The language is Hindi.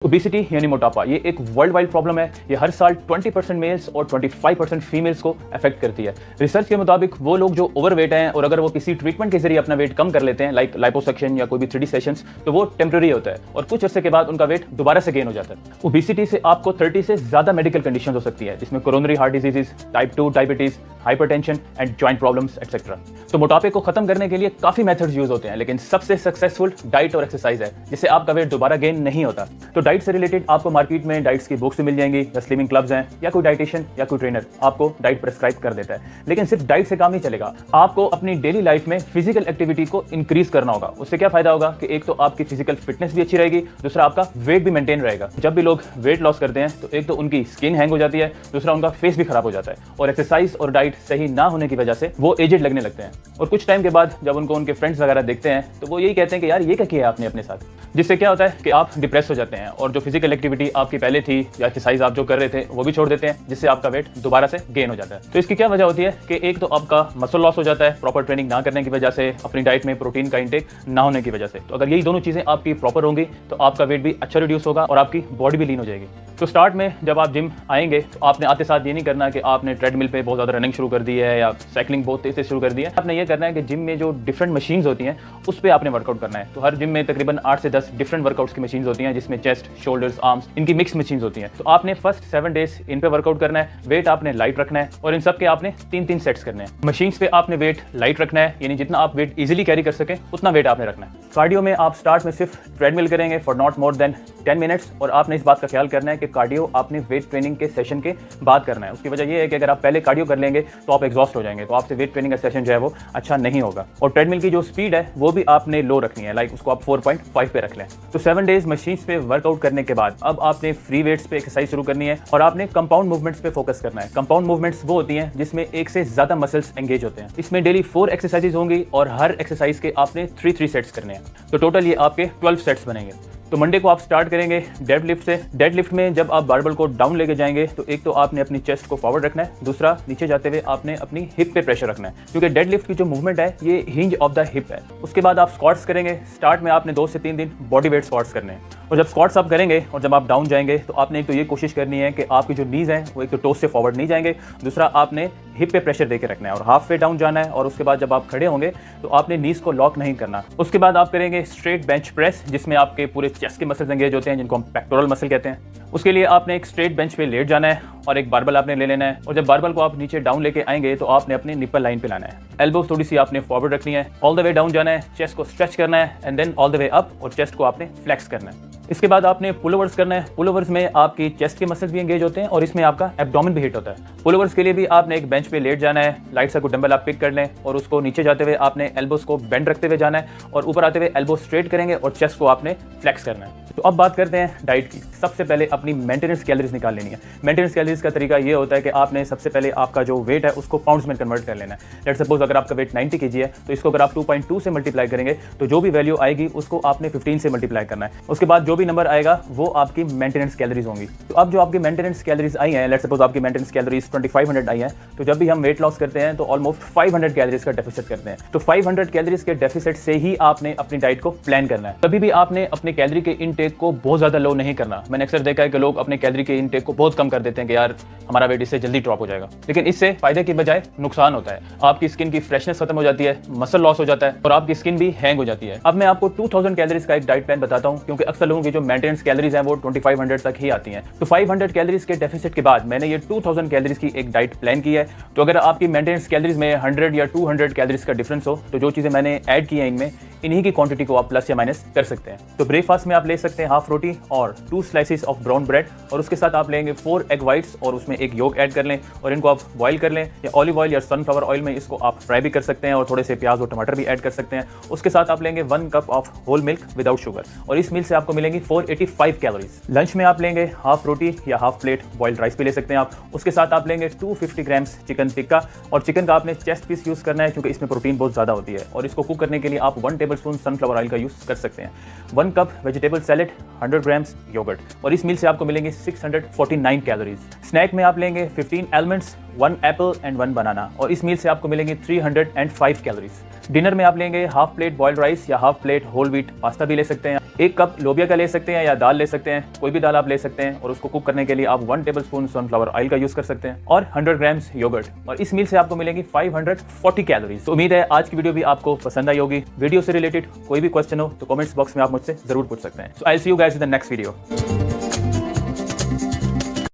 ओबेसिटी यानी मोटापा ये एक वर्ल्ड वाइड प्रॉब्लम है। ये हर साल 20% मेल्स और 25% फीमेल्स को अफेक्ट करती है। रिसर्च के मुताबिक वो लोग जो ओवरवेट हैं और अगर वो किसी ट्रीटमेंट के जरिए अपना वेट कम कर लेते हैं लाइक लाइपोसक्शन या कोई भी 3D सेशंस, तो वो टेम्पररी होता है और कुछ अर्से के बाद उनका वेट दोबारा से गेन हो जाता है। ओबेसिटी से आपको 30 से ज्यादा मेडिकल कंडीशन हो सकती है, जिसमें coronary heart diseases, type 2 diabetes, hypertension and joint problems etcetera. तो मोटापे को खत्म करने के लिए काफी मेथड्स यूज होते हैं, लेकिन सबसे सक्सेसफुल डाइट और एक्सरसाइज है, जिससे आपका वेट दोबारा गेन नहीं होता। तो डाइट से रिलेटेड आपको मार्केट में डाइट्स की बुक्स मिल जाएंगी, या स्लिमिंग क्लब्स हैं, या कोई डाइटिशियन या कोई ट्रेनर आपको डाइट प्रेस्क्राइब कर देता है। लेकिन सिर्फ डाइट से काम नहीं चलेगा, आपको अपनी डेली लाइफ में फिजिकल एक्टिविटी को इंक्रीज करना होगा। उससे क्या फायदा होगा कि एक तो आपकी फिजिकल फिटनेस भी अच्छी रहेगी, दूसरा आपका वेट भी मेंटेन रहेगा। जब भी लोग वेट लॉस करते हैं तो एक तो उनकी स्किन हैंग हो जाती है, दूसरा उनका फेस भी खराब हो जाता है, और एक्सरसाइज और डाइट सही ना होने की वजह से वो एजेड लगने लगते हैं। और कुछ टाइम के बाद जब उनको उनके फ्रेंड्स वगैरह देखते हैं तो वो यही कहते हैं कि यार ये क्या किया आपने अपने साथ, जिससे क्या होता है कि आप डिप्रेस हो जाते हैं और जो फिजिकल एक्टिविटी आपकी पहले थी या एक्सरसाइज आप जो कर रहे थे वो भी छोड़ देते हैं, जिससे आपका वेट दोबारा से गेन हो जाता है। तो इसकी क्या वजह होती है कि एक तो आपका मसल लॉस हो जाता है प्रॉपर ट्रेनिंग ना करने की वजह से, अपनी डाइट में प्रोटीन का इंटेक ना होने की वजह से। तो अगर यही दोनों चीजें आपकी प्रॉपर होंगी तो आपका वेट भी अच्छा रिड्यूस होगा और आपकी बॉडी भी लीन हो जाएगी। तो स्टार्ट में जब आप जिम आएंगे तो आपने आते साथ ये नहीं करना कि आपने ट्रेडमिल पे बहुत ज़्यादा रनिंग शुरू कर दी है या साइकिलिंग बहुत तेज से शुरू कर दी है। आपने ये करना है कि जिम में जो डिफरेंट मशीन्स होती हैं उस पर आपने वर्कआउट करना है। तो हर जिम में तकरीबन 8 से 10 डिफरेंट वर्कआउट्स की मशीन्स होती हैं, जिसमें चेस्ट, शोल्डर्स, आर्म्स, इनकी मिक्स मशीन्स होती हैं। तो आपने फर्स्ट 7 डेज इन पे वर्कआउट करना है, वेट आपने लाइट रखना है और इन सब के आपने 3-3 सेट्स करने हैं। मशीन्स पे आपने वेट लाइट रखना है, यानी जितना आप वेट इजीली कैरी कर सके उतना वेट आपने रखना है। कार्डियो में आप स्टार्ट में सिर्फ ट्रेडमिल करेंगे for not more than 10 minutes, और आपने इस बात का ख्याल करना है कि कार्डियो आपने वेट ट्रेनिंग के सेशन के बाद करना है। उसकी वजह यह है कि अगर आप पहले कार्डियो कर लेंगे तो आप एग्जॉस्ट हो जाएंगे, तो आपसे वेट ट्रेनिंग का सेशन जो है वो अच्छा नहीं होगा। और ट्रेडमिल की जो स्पीड है वो भी आपने लो रखनी है, लाइक उसको आप 4.5 पे रख लें। तो 7 डेज मशीन्स पे वर्कआउट करने के बाद अब आपने फ्री वेट्स पे एक्सरसाइज शुरू करनी है और आपने कंपाउंड मूवमेंट्स पे फोकस करना है। कंपाउंड मूवमेंट्स वो होती हैं जिसमें एक से ज्यादा मसल्स एंगेज होते हैं। इसमें डेली 4 एक्सरसाइजेज होंगी और हर एक्सरसाइज के आपने 3 सेट्स करने हैं। तो टोटल ये आपके 12 सेट्स बनेंगे। तो मंडे को आप स्टार्ट करेंगे डेडलिफ्ट से। डेडलिफ्ट में जब आप बारबल को डाउन लेके जाएंगे तो एक तो आपने अपनी चेस्ट को फॉरवर्ड रखना है, दूसरा नीचे जाते हुए आपने अपनी हिप पे प्रेशर रखना है, क्योंकि डेडलिफ्ट की जो मूवमेंट है ये हिंज ऑफ द हिप है। उसके बाद आप स्क्वाट्स करेंगे। स्टार्ट में आपने 2 से 3 दिन बॉडी वेट स्क्वाट्स करने हैं, और जब स्क्वाट्स आप करेंगे और जब आप डाउन जाएंगे तो आपने एक तो ये कोशिश करनी है कि आपकी जो नीज हैं वो एक तो टोस से फॉरवर्ड नहीं जाएंगे, दूसरा आपने हिप पे प्रेशर देके रखना है और हाफ वे डाउन जाना है। और उसके बाद जब आप खड़े होंगे तो आपने नीज को लॉक नहीं करना। उसके बाद आप करेंगे स्ट्रेट बेंच प्रेस, जिसमें आपके पूरे चेस्ट के मसल्स एंगेज होते हैं, जिनको हम पेक्टोरल मसल कहते हैं। उसके लिए आपने एक स्ट्रेट बेंच पे लेट जाना है और एक बारबल आपने ले लेना है, और जब बारबल को आप नीचे डाउन लेके आएंगे तो आपने अपनी निप्पल लाइन पे लाना है। एल्बोज थोड़ी सी आपने फॉरवर्ड रखनी है, ऑल द वे डाउन जाना है, चेस्ट को स्ट्रेच करना है and then all the way up, और चेस्ट को आपने फ्लेक्स करना है। इसके बाद आपने पुलोवर्स करना है। पुलोवर्स में आपकी चेस्ट के मसल्स भी एंगेज होते हैं और इसमें आपका एब्डोमेन भी हिट होता है। पुलोवर्स के लिए भी आपने एक बेंच पे लेट जाना है, लाइट सा कोई डंबल आप पिक कर लें और उसको नीचे जाते हुए आपने एल्बोस को बेंड रखते हुए जाना है और ऊपर आते हुए एल्बो स्ट्रेट करेंगे और चेस्ट को आपने फ्लेक्स करना है। तो अब बात करते हैं डाइट की। सबसे पहले अपनी मेंटेनेंस कैलोरीज निकाल लेनी है। मेंटेनेंस कैलोरीज का तरीका ये होता है कि आपने सबसे पहले आपका जो वेट है उसको पाउंड्स में कन्वर्ट कर लेना है। लेट्स सपोज अगर आपका वेट 90 kg है तो इसको अगर आप 2.2 से मल्टीप्लाई करेंगे तो जो भी वैल्यू आएगी उसको आपने 15 से मल्टीप्लाई करना है। उसके बाद जो भी नंबर आएगा वो आपकी मेंटेनेंस कैलोरीज होंगी। तो अब जो आपकी मेंटेनेंस कैलोरीज आई हैं, लेट्स सपोज आपकी मेंटेनेंस कैलोरीज 2500 आई हैं, तो जब भी हम वेट लॉस करते हैं तो ऑलमोस्ट 500 कैलोरीज का डेफिसिट करते हैं। तो 500 कैलोरीज के डेफिसिट से ही आपने अपनी डाइट को प्लान करना है। कभी भी आपने अपने कैलोरी के इनटेक को बहुत ज्यादा लो नहीं करना। मैंने अक्सर देखा है कि लोग अपने कैलोरी के इनटेक को बहुत कम कर देते हैं कि यार हमारा वेट इससे जल्दी ड्रॉप हो जाएगा, लेकिन इससे फायदे की बजाय नुकसान होता है। आपकी स्किन की फ्रेशनेस खत्म हो जाती है, मसल लॉस हो जाता है और आपकी स्किन भी हैंग हो जाती है। अब मैं आपको 2000 कैलोरीज का एक डाइट प्लान बताता हूं, क्योंकि अक्सर लोगों की जो मेंटेनेंस कैलोरीज हैं वो 2500 तक ही आती हैं। तो 500 कैलोरीज के डेफिसिट के बाद मैंने ये 2000 कैलोरीज की एक डाइट प्लान की है। तो अगर आपकी मेंटेनेंस कैलोरीज में 100 या 200 कैलोरीज का डिफरेंस हो तो जो चीजें मैंने ऐड की हैं इनमें इन्हीं की क्वांटिटी को आप प्लस या माइनस कर सकते हैं। तो ब्रेकफास्ट में आप ले सकते हैं हाफ रोटी और 2 स्लाइसेस ऑफ ब्राउन ब्रेड, और उसके साथ आप लेंगे 4 एग वाइट्स और उसमें एक योग ऐड कर लें और इनको आप बॉईल कर लें, या ऑलिव ऑयल या सनफ्लावर ऑयल में इसको आप फ्राई भी कर सकते हैं और थोड़े से प्याज और टमाटर भी ऐड कर सकते हैं। उसके साथ आप लेंगे 1 cup of whole milk without sugar, और इस मील से आपको मिलेंगी 485 कैलोरीज। लंच में आप लेंगे हाफ रोटी या हाफ प्लेट बॉइल्ड राइस भी ले सकते हैं आप। उसके साथ आप लेंगे 250 ग्राम्स चिकन टिक्का, और चिकन का आपने चेस्ट पीस यूज करना है क्योंकि इसमें प्रोटीन बहुत ज्यादा होती है, और इसको कुक करने के लिए आप 1 टेबलस्पून सनफ्लावर ऑयल का यूज़ कर सकते हैं। 1 cup vegetable salad, 100 grams yogurt, और इस मील से आपको मिलेंगे 649 कैलोरीज। स्नैक में आप लेंगे 15 आलमंड्स, 1 एप्पल एंड 1 बनाना, और इस मील से आपको मिलेंगे 305 कैलोरीज। डिनर में आप लेंगे हाफ प्लेट बॉइल्ड राइस या half plate whole wheat pasta भी ले सकते हैं। 1 कप लोबिया का ले सकते हैं या दाल ले सकते हैं, कोई भी दाल आप ले सकते हैं, और उसको कुक करने के लिए आप 1 टेबलस्पून सनफ्लावर ऑयल का यूज़ कर सकते हैं, और 100 ग्राम्स योगर्ट, और इस मील से आपको मिलेंगी 540 कैलोरीज। तो उम्मीद है आज की वीडियो भी आपको पसंद आई होगी। वीडियो से रिलेटेड कोई भी क्वेश्चन हो तो कमेंट्स बॉक्स में आप मुझसे जरूर पूछ सकते हैं। So I will see you guys in the next video.